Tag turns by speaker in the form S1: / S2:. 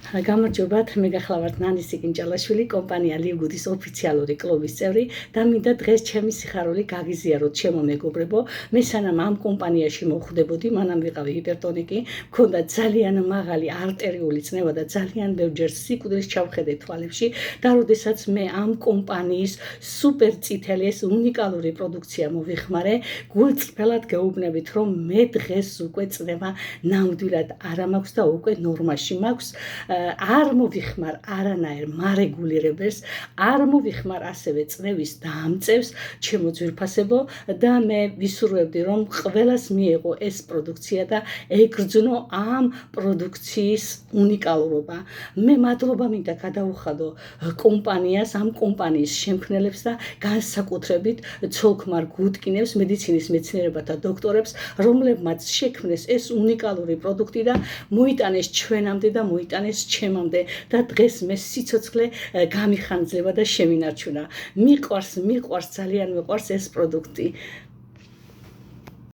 S1: გამარჯობათ, მე გახლავართ ნანის იკინჭალაშვილი, კომპანია ლივგუდის ოფიციალური კლუბის წევრი და მინდა დღეს ჩემი სიხარული გაგიზიაროთ ჩემო მეგობრებო. მე სანამ ამ კომპანიაში მოხვდებოდი, მანამ ვიყავი ჰიპერტონიკი, მქონდა ძალიან მაღალი არტერიული წნევა და ძალიან ბევრჯერ სიკვდილს ჩავხედე თვალებში და როდესაც მე ამ კომპანიის სუპერ წითელი ეს უნიკალური პროდუქცია მოვიხმარე, გულწრფელად გეუბნებით, რომ მე დღეს უკვე წნევა ნამდვილად არ მაქვს და უკვე ნორმაში მაქვს. არ მოვიხმარ არანაირ მარეგულირებელს, არ მოვიხმარ ასევე წნევის დამწევს ჩემო ძვირფასებო და მე ვისურვებდი რომ ყველას მიეღო ეს პროდუქცია და ეკრძნო ამ პროდუქციის უნიკალურობა. მე მადლობა მინდა გადაუხადო კომპანიას, ამ კომპანიის შემქმნელებს და განსაკუთრებით ცოლ-ქმარ გუდკინებს, მედიცინის მეცნიერებათა დოქტორებს, რომლებმაც შექმნეს ეს უნიკალური პროდუქტი და მოიტანეს ჩვენამდე და მოიტანეს ჩემამდე და დღეს მე სიცოცხლე გამიხანძება და შემინარჩუნა. მიყვარს ძალიან მიყვარს ეს პროდუქტი.